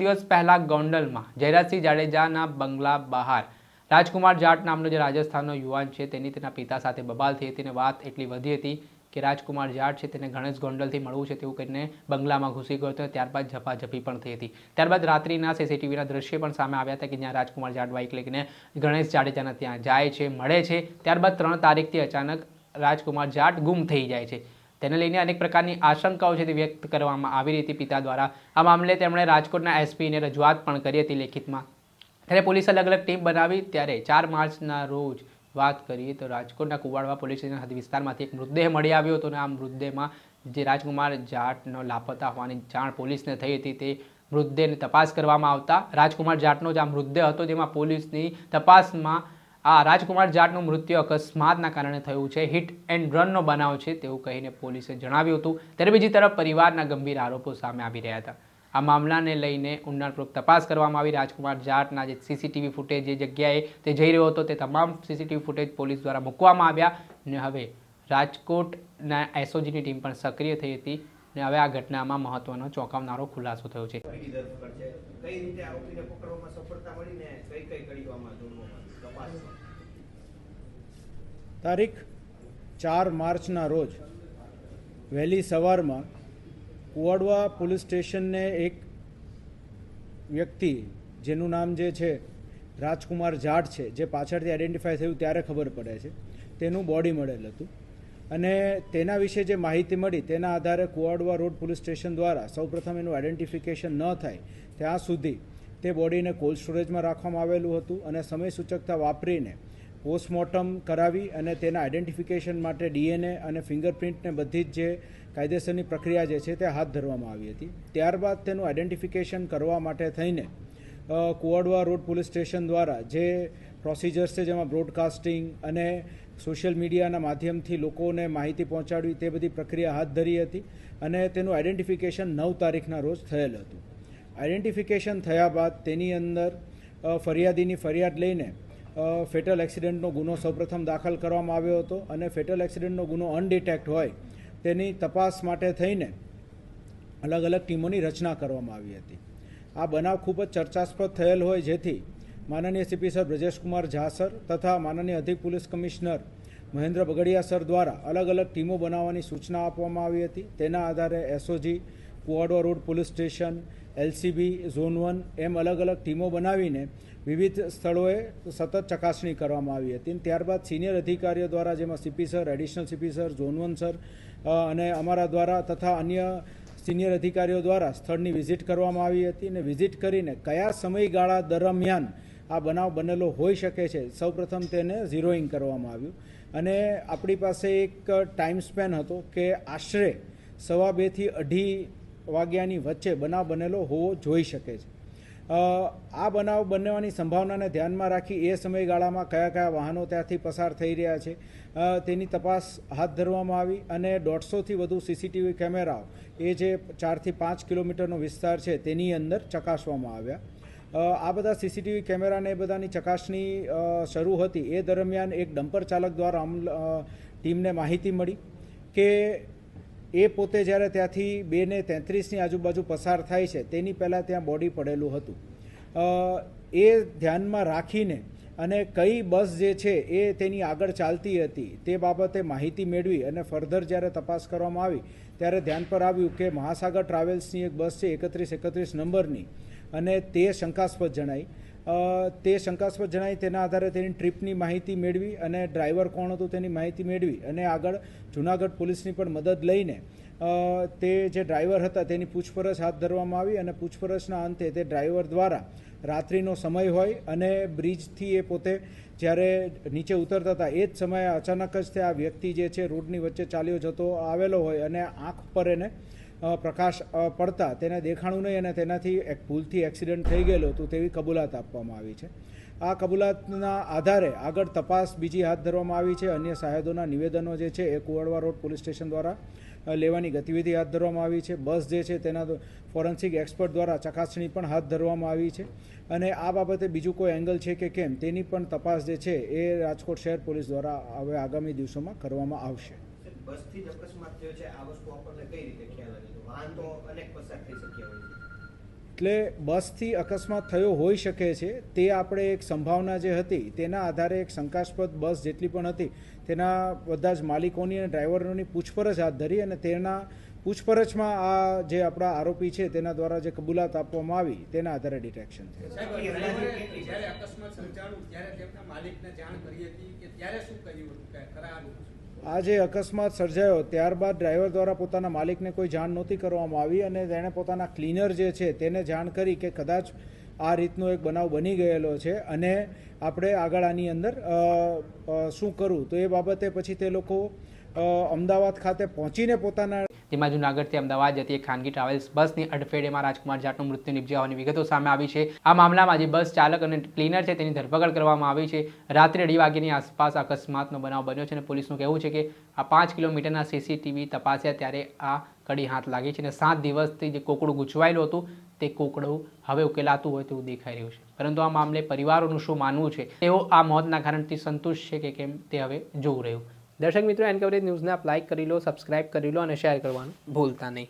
દિવસ પહેલા ગોંડલમાં જયરાજસિંહ જાડેજાના બંગલા બહાર રાજકુમાર જાટ નામનો જે રાજસ્થાનનો યુવાન છે તેની તેના પિતા સાથે બબાલ થઈ હતી અને વાત એટલી વધી હતી કે રાજકુમાર જાટ છે તેને ગણેશ ગોંડલથી મળવું છે તેવું કહીને બંગલામાં ઘૂસી ગયો હતો. ત્યારબાદ ઝપાઝપી પણ થઈ હતી. ત્યારબાદ રાત્રિના સીસીટીવીના દ્રશ્ય પણ સામે આવ્યા હતા કે જ્યાં રાજકુમાર જાટ બાઇક લઈને ગણેશ જાડેજાના ત્યાં જાય છે, મળે છે. ત્યારબાદ 3 તારીખથી અચાનક રાજકુમાર જાટ ગુમ થઈ જાય છે. તેને લઈને અનેક પ્રકારની આશંકાઓ છે તે વ્યક્ત કરવામાં આવી રહી હતી પિતા દ્વારા. આ મામલે તેમણે રાજકોટના એસપીને રજૂઆત પણ કરી હતી લેખિતમાં. ત્યારે પોલીસે અલગ અલગ ટીમ બનાવી. ત્યારે 4 માર્ચના રોજ વાત કરીએ તો રાજકોટના કુવાડવા પોલીસ સ્ટેશન હદ વિસ્તારમાંથી એક મૃતદેહ મળી આવ્યો હતો અને આ મૃતદેહમાં જે રાજકુમાર જાટનો લાપતા હોવાની જાણ પોલીસને થઈ હતી. તે મૃતદેહની તપાસ કરવામાં આવતા રાજકુમાર જાટનો જ આ મૃતદેહ હતો, જેમાં પોલીસની તપાસમાં આ રાજકુમાર જાટનું મૃત્યુ અકસ્માતના કારણે થયું છે, હિટ એન્ડ રનનો બનાવ છે તેવું કહીને પોલીસે જણાવ્યું હતું. ત્યારે બીજી તરફ પરિવારના ગંભીર આરોપો સામે આવી રહ્યા હતા. આ મામલાને લઈને ઊંડાણપૂર્વક તપાસ કરવામાં આવી. રાજકુમાર જાટના જે સીસીટીવી ફૂટેજ જે જગ્યાએ તે જઈ રહ્યો હતો તે તમામ સીસીટીવી ફૂટેજ પોલીસ દ્વારા મૂકવામાં આવ્યા અને હવે રાજકોટના એસઓજીની ટીમ પણ સક્રિય થઈ હતી અને હવે આ ઘટનામાં મહત્વનો ચોંકાવનારો ખુલાસો થયો છે. તારીખ 4 માર્ચના રોજ વહેલી સવારમાં કુવાડવા પોલીસ સ્ટેશનને એક વ્યક્તિ જેનું નામ જે છે રાજકુમાર જાટ છે, જે પાછળથી આઈડેન્ટિફાય થયું ત્યારે ખબર પડે છે, તેનું બોડી મળેલ હતું અને તેના વિશે જે માહિતી મળી તેના આધારે કુવાડવા રોડ પોલીસ સ્ટેશન દ્વારા સૌપ્રથમ એનું આઈડેન્ટિફિકેશન ન થાય ત્યાં સુધી તે બોડીને કોલ્ડ સ્ટોરેજમાં રાખવામાં આવેલું હતું અને સમય સૂચકતા વાપરીને પોસ્ટમોર્ટમ કરાવી અને તેના આઈડેન્ટિફિકેશન માટે ડીએનએ અને ફિંગરપ્રિન્ટને બધી જ જે કાયદેસરની પ્રક્રિયા જે છે તે હાથ ધરવામાં આવી હતી. ત્યારબાદ તેનું આઈડેન્ટિફિકેશન કરવા માટે થઈને કુવાડવા રોડ પોલીસ સ્ટેશન દ્વારા જે પ્રોસિજર્સ છે, જેમાં બ્રોડકાસ્ટિંગ અને સોશિયલ મીડિયાના માધ્યમથી લોકોને માહિતી પહોંચાડવી, તે બધી પ્રક્રિયા હાથ ધરી હતી અને તેનું આઈડેન્ટિફિકેશન 9 તારીખના રોજ થયેલ હતું. આઈડેન્ટિફિકેશન થયા બાદ તેની અંદર ફરિયાદીની ફરિયાદ લઈને ફેટલ એક્સિડન્ટનો ગુનો સૌપ્રથમ દાખલ કરવામાં આવ્યો હતો અને ફેટલ એક્સિડન્ટનો ગુનો અનડિટેક્ટ હોય તેની તપાસ માટે થઈને અલગ અલગ ટીમોની રચના કરવામાં આવી હતી. આ બનાવ ખૂબ જ ચર્ચાસ્પદ થયેલ હોય, જેથી માનનીય CP sir Brajeshkumar Jha sir તથા માનનીય અધિક police commissioner Mahendra Bagadiya sir દ્વારા અલગ અલગ ટીમો બનાવવાની સૂચના આપવામાં આવી હતી. તેના આધારે SOG, Kuvadva road police station, LCB, zone 1 એમ અલગ અલગ ટીમો બનાવીને વિવિધ સ્થળોએ સતત ચકાસણી કરવામાં આવી હતી. ત્યારબાદ સિનિયર અધિકારીઓ દ્વારા, જેમાં CP sir, additional CP sir, zone 1 sir અને અમારા દ્વારા તથા અન્ય સિનિયર અધિકારીઓ દ્વારા સ્થળની વિઝિટ કરવામાં આવી હતી અને વિઝિટ કરીને કયા સમયગાળા દરમિયાન આ બનાવ બનેલો હોઈ શકે છે સૌપ્રથમ તેને ઝીરોઈંગ કરવામાં આવ્યું અને આપણી પાસે એક ટાઈમ સ્પેન હતો કે આશરે 2:15 થી 2:30 વાગ્યાની વચ્ચે બનાવ બનેલો હોવો જોઈ શકે છે. આ બનાવ બનવાની સંભાવનાને ધ્યાનમાં રાખી એ સમયગાળામાં કયા કયા વાહનો ત્યાંથી પસાર થઈ રહ્યા છે તેની તપાસ હાથ ધરવામાં આવી અને 150થી વધુ સીસીટીવી કેમેરાઓ એ જે 4 થી 5 કિલોમીટરનો વિસ્તાર છે તેની અંદર ચકાસવામાં આવ્યા. આ બધા સીસીટીવી કેમેરાને એ બધાની ચકાસણી શરૂ હતી એ દરમિયાન એક ડમ્પર ચાલક દ્વારા ટીમને માહિતી મળી કે એ પોતે જ્યારે ત્યાંથી 2:33ની આજુબાજુ પસાર થાય છે તેની પહેલાં ત્યાં બોડી પડેલું હતું. એ ધ્યાનમાં રાખીને અને કઈ બસ જે છે એ તેની આગળ ચાલતી હતી તે બાબતે માહિતી મેળવી અને ફર્ધર જ્યારે તપાસ કરવામાં આવી ત્યારે ધ્યાન પર આવ્યું કે મહાસાગર ટ્રાવેલ્સની એક બસ છે 3131 નંબરની અને તે શંકાસ્પદ જણાઈ. તેના આધારે તેની ટ્રીપની માહિતી મેળવી અને ડ્રાઈવર કોણ હતું તેની માહિતી મેળવી અને આગળ જૂનાગઢ પોલીસની પણ મદદ લઈને તે જે ડ્રાઈવર હતા તેની પૂછપરછ હાથ ધરવામાં આવી અને પૂછપરછના અંતે તે ડ્રાઈવર દ્વારા રાત્રિનો સમય હોય અને બ્રિજથી એ પોતે જ્યારે નીચે ઉતરતા હતા એ જ સમયે અચાનક જ તે આ વ્યક્તિ જે છે રોડની વચ્ચે ચાલ્યો જતો આવેલો હોય અને આંખ પર એને પ્રકાશ પડતા તેને દેખાણું નહીં અને તેનાથી એક ભૂલથી એક્સિડન્ટ થઈ ગયેલો હતું તેવી કબૂલાત આપવામાં આવી છે. આ કબૂલાતના આધારે આગળ તપાસ બીજી હાથ ધરવામાં આવી છે. અન્ય સાહેદોના નિવેદનો જે છે એ કુવાડવા રોડ પોલીસ સ્ટેશન દ્વારા લેવાની ગતિવિધિ હાથ ધરવામાં આવી છે. બસ જે છે તેના ફોરેન્સિક એક્સપર્ટ દ્વારા ચકાસણી પણ હાથ ધરવામાં આવી છે અને આ બાબતે બીજું કોઈ એંગલ છે કે કેમ તેની પણ તપાસ જે છે એ રાજકોટ શહેર પોલીસ દ્વારા હવે આગામી દિવસોમાં કરવામાં આવશે. બસથી અકસ્માત થયો છે, આ વસ્તુ આપણને કઈ રીતે ખ્યાલ આવે છે? વાહન તો અનેક પસાર થઈ શક્યા હોય છે. એટલે બસથી અકસ્માત થયો હોઈ શકે છે. તે આપણે એક સંભાવના જે હતી તેના આધારે એક શંકાસ્પદ બસ જેટલી પણ હતી તેના બધા જ માલિકોની અને ડ્રાઈવરોની પૂછપરછ હાથ ધરી અને તેના પૂછપરછમાં આ જે આપણા આરોપી છે તેના દ્વારા જે કબૂલાત આપવામાં આવી તેના આધારે ડિટેક્શન થયું. જ્યારે અકસ્માત સર્જાણું ત્યારે તેમના માલિકને જાણ કરી હતી કે ત્યારે શું કર્યું હતું કે ખરા આ જે અકસ્માત સર્જાયો ત્યારબાદ ડ્રાઈવર દ્વારા પોતાના માલિકને કોઈ જાણ નહોતી કરવામાં આવી અને તેણે પોતાના ક્લીનર જે છે તેને જાણ કરી કે કદાચ આ રીતનો એક બનાવ બની ગયેલો છે અને આપણે આગળ આની અંદર શું કરવું, તો એ બાબતે પછી તે લોકો અમદાવાદ ખાતે પહોંચીને પોતાના જેમાં જૂનાગઢથી અમદાવાદ જતી એક ખાનગી ટ્રાવેલ્સ બસની અડફેટેમાં રાજકુમાર જાટનું મૃત્યુ નિપજ્યા હોવાની વિગતો સામે આવી છે. આ મામલામાં જે બસ ચાલક અને ક્લીનર છે તેની ધરપકડ કરવામાં આવી છે. રાત્રે 2:30 વાગ્યાની આસપાસ અકસ્માતનો બનાવ બન્યો છે અને પોલીસનું કહેવું છે કે આ 5 કિલોમીટરના CCTV તપાસ્યા ત્યારે આ કડી હાથ લાગી છે અને 7 દિવસથી જે કોકડું ગૂંચવાયેલું હતું તે કોકડું હવે ઉકેલાતું હોય તેવું દેખાઈ રહ્યું છે. પરંતુ આ મામલે પરિવારોનું શું માનવું છે, તેઓ આ મોતના કારણથી સંતુષ્ટ છે કે કેમ તે હવે જોવું રહ્યું. દર્શક મિત્રો, એન કવરેજ ન્યૂઝને આપ લાઇક કરી લો, સબસ્ક્રાઇબ કરી લો અને શેર કરવાનું ભૂલતા નહીં.